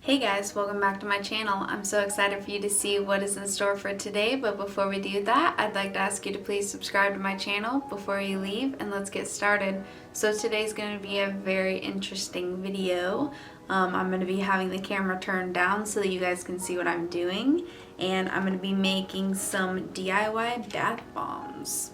Hey guys, welcome back to my channel. I'm so excited for you to see what is in store for today, but before we do that, I'd like to ask you to please subscribe to my channel before you leave, and let's get started. So today's going to be a very interesting video. I'm going to be having the camera turned down so that you guys can see what I'm doing, and I'm going to be making some DIY bath bombs.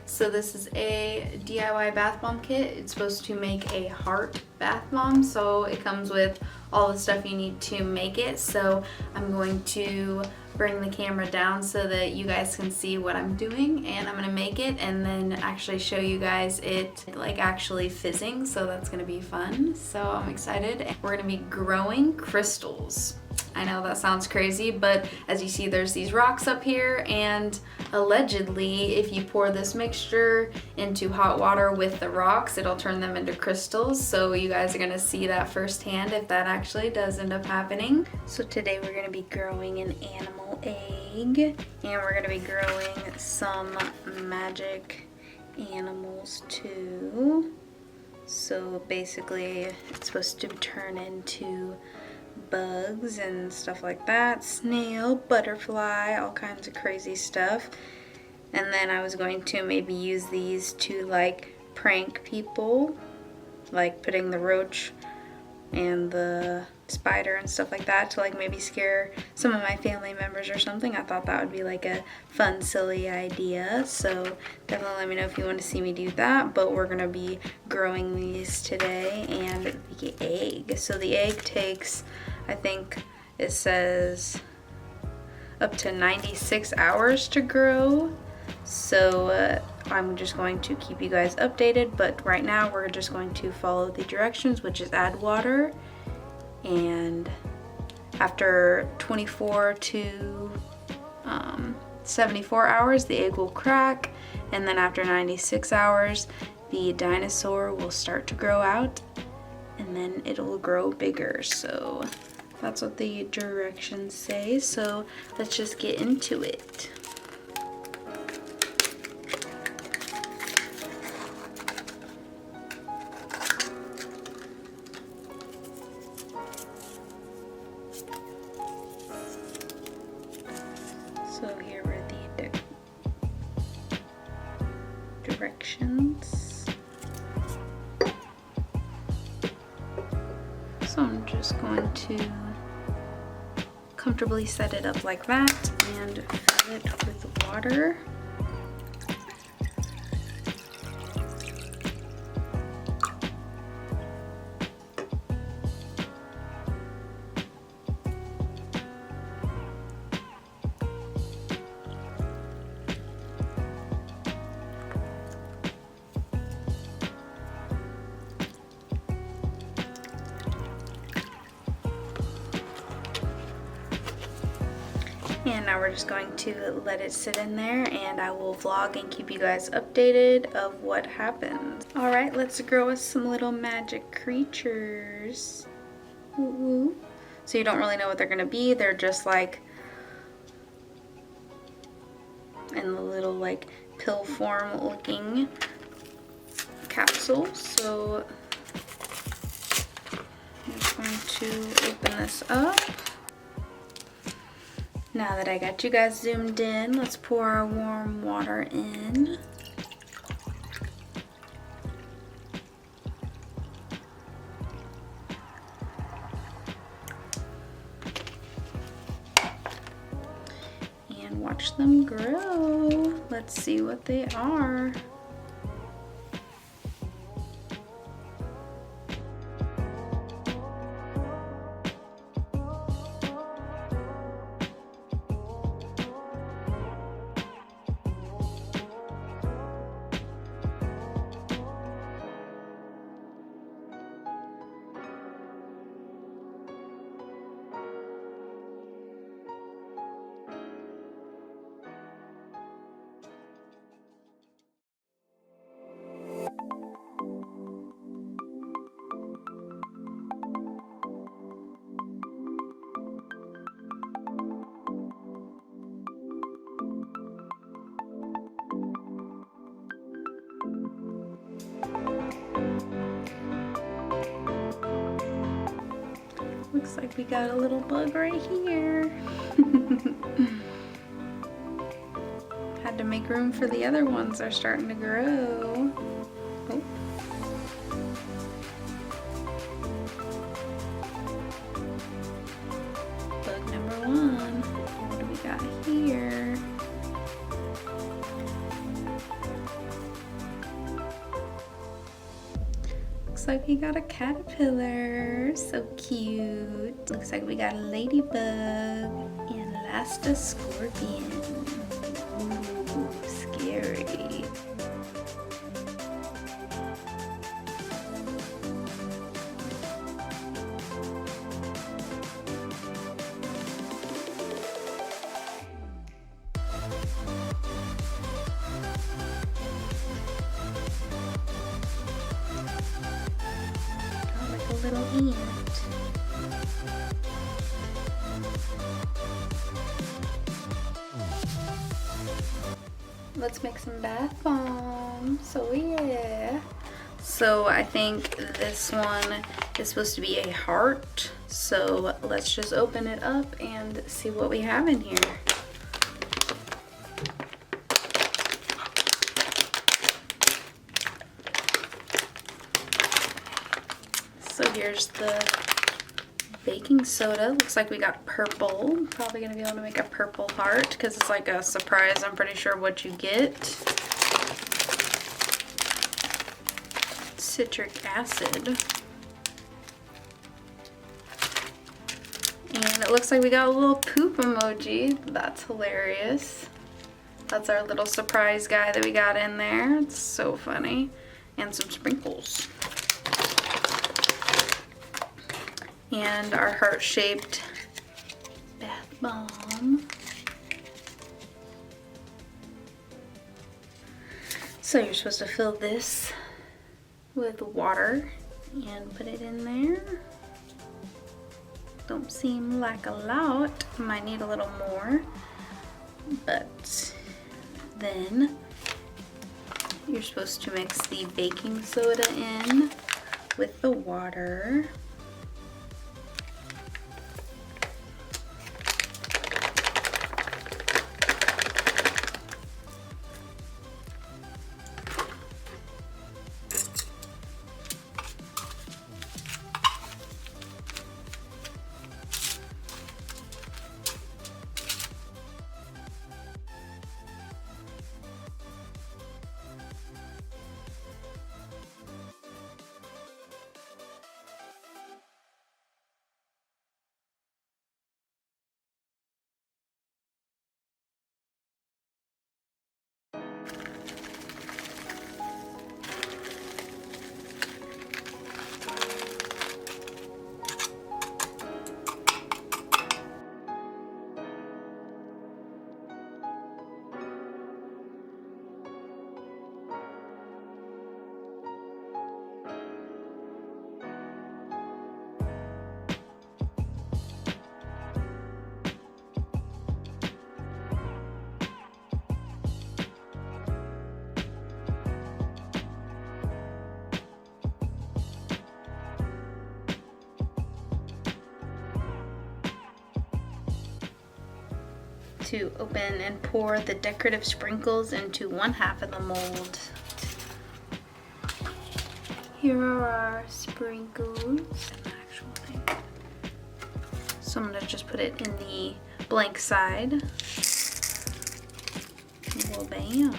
So this is a DIY bath bomb kit. It's supposed to make a heart bath bomb, so it comes with all the stuff you need to make it. So I'm going to bring the camera down so that you guys can see what I'm doing, and I'm gonna make it and then actually show you guys it like actually fizzing, so that's gonna be fun. So I'm excited. We're gonna be growing crystals. I know that sounds crazy, but as you see, there's these rocks up here, and allegedly if you pour this mixture into hot water with the rocks, it'll turn them into crystals. So you guys are gonna see that firsthand if that actually does end up happening. So today we're gonna be growing an animal egg, and we're gonna be growing some magic animals too. So basically it's supposed to turn into bugs and stuff like that, snail, butterfly, all kinds of crazy stuff. And then I was going to maybe use these to like prank people, like putting the roach and the spider and stuff like that to like maybe scare some of my family members or something. I thought that would be like a fun, silly idea. So definitely let me know if you want to see me do that. But we're gonna be growing these today, and the egg. So the egg takes, I think it says, up to 96 hours to grow. So I'm just going to keep you guys updated, but right now we're just going to follow the directions, which is add water, and after 24 to 74 hours the egg will crack, and then after 96 hours the dinosaur will start to grow out, and then it'll grow bigger. So that's what the directions say, so let's just get into it. So here are the directions. So I'm just going to comfortably set it up like that and fill it with water. And now we're just going to let it sit in there, and I will vlog and keep you guys updated of what happens. Alright, let's grow us some little magic creatures. Ooh. So you don't really know what they're gonna be. They're just like in the little like pill form looking capsule. So I'm just going to open this up. Now that I got you guys zoomed in, let's pour our warm water in. And watch them grow. Let's see what they are. Looks like we got a little bug right here. Had to make room for the other ones. They're starting to grow. Oh. Bug number one. What do we got here? Looks like we got a caterpillar. So cute. Looks like we got a ladybug and last a scorpion. Ooh, scary. Little ant. Let's make some bath bombs. So yeah. So I think this one is supposed to be a heart. So let's just open it up and see what we have in here. So here's the baking soda. Looks like we got purple. Probably gonna be able to make a purple heart because it's like a surprise. I'm pretty sure what you get. Citric acid. And it looks like we got a little poop emoji. That's hilarious. That's our little surprise guy that we got in there. It's so funny. And some sprinkles. And our heart-shaped bath bomb. So you're supposed to fill this with water and put it in there. Don't seem like a lot. Might need a little more. But then you're supposed to mix the baking soda in with the water. To open and pour the decorative sprinkles into one half of the mold. Here are our sprinkles. So I'm gonna just put it in the blank side. Well, bam.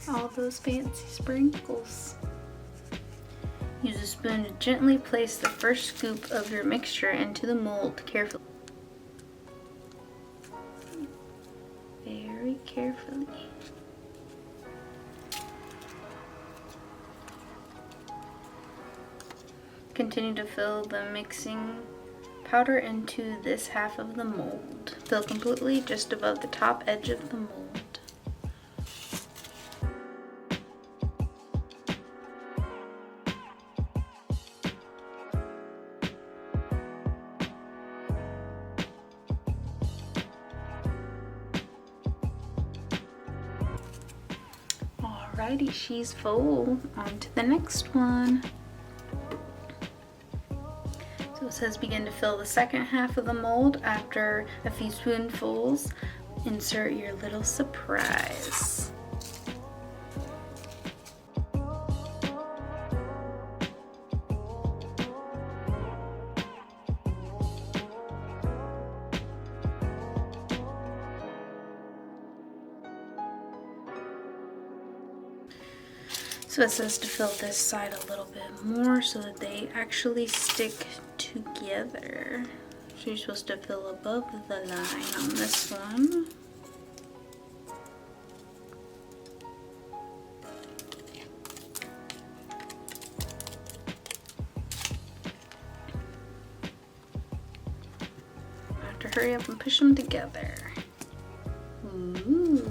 All those fancy sprinkles. Use a spoon to gently place the first scoop of your mixture into the mold carefully. Very carefully. Continue to fill the mixing powder into this half of the mold. Fill completely just above the top edge of the mold. Alrighty, she's full. On to the next one. So So it says begin to fill the second half of the mold. After a few spoonfuls, insert your little surprise. So it says to fill this side a little bit more so that they actually stick together. So you're supposed to fill above the line on this one. I have to hurry up and push them together. Ooh.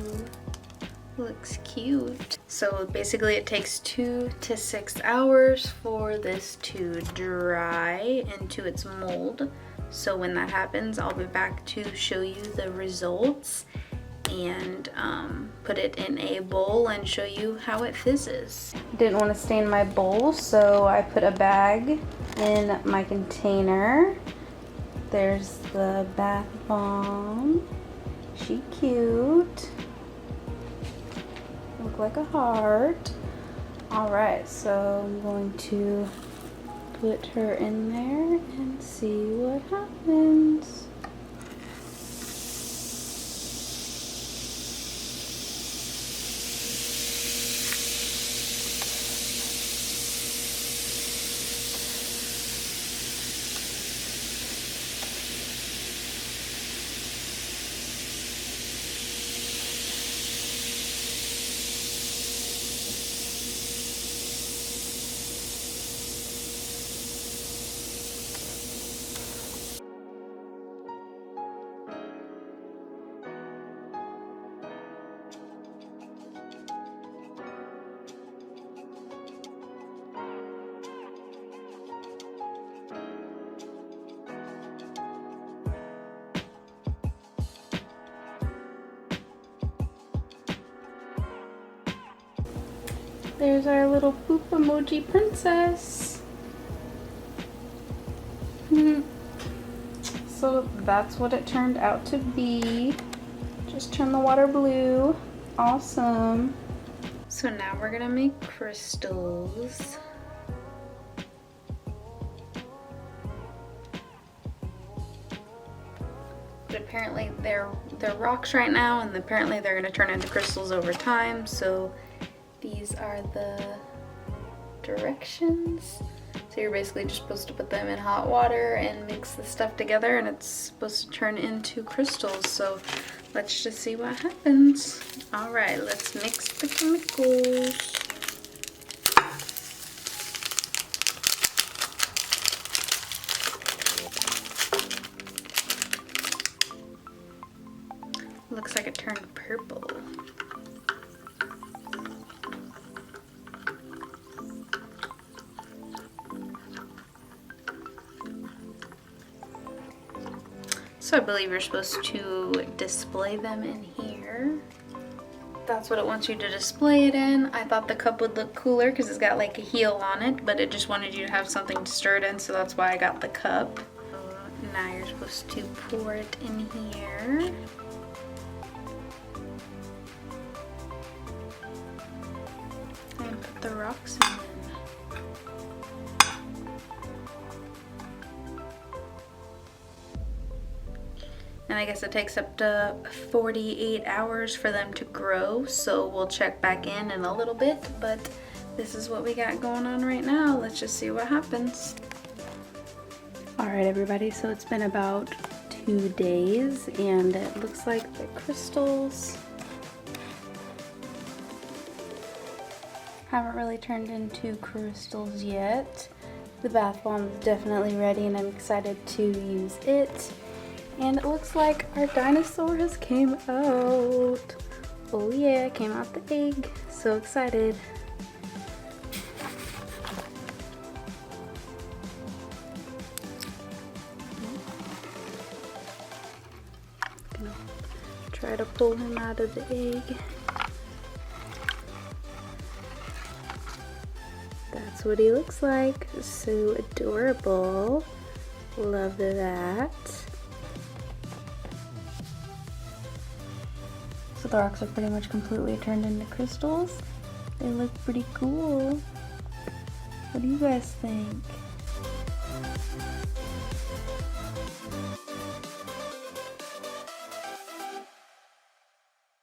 Looks cute. So basically it takes 2 to 6 hours for this to dry into its mold. So when that happens, I'll be back to show you the results and put it in a bowl and show you how it fizzes. Didn't want to stain my bowl, so I put a bag in my container. There's the bath bomb. She cute. Look like a heart. Alright, so I'm going to put her in there and see what happens. There's our little poop emoji princess. So that's what it turned out to be. Just turn the water blue. Awesome. So now we're gonna make crystals. But apparently they're rocks right now, and apparently they're gonna turn into crystals over time. So these are the directions. So you're basically just supposed to put them in hot water and mix the stuff together, and it's supposed to turn into crystals. So let's just see what happens. All right, let's mix the chemicals. Looks like it turned purple. So I believe you're supposed to display them in here. That's what it wants you to display it in. I thought the cup would look cooler because it's got like a heel on it, but it just wanted you to have something to stir it in, so that's why I got the cup. So now you're supposed to pour it in here. And put the rocks in. And I guess it takes up to 48 hours for them to grow, so we'll check back in a little bit, but this is what we got going on right now. Let's just see what happens. Alright everybody, so it's been about 2 days, and it looks like the crystals haven't really turned into crystals yet. The bath bomb is definitely ready, and I'm excited to use it. And it looks like our dinosaur has came out. Oh yeah, came out the egg. So excited. Gonna try to pull him out of the egg. That's what he looks like. So adorable. Love that. So the rocks are pretty much completely turned into crystals. They look pretty cool. What do you guys think?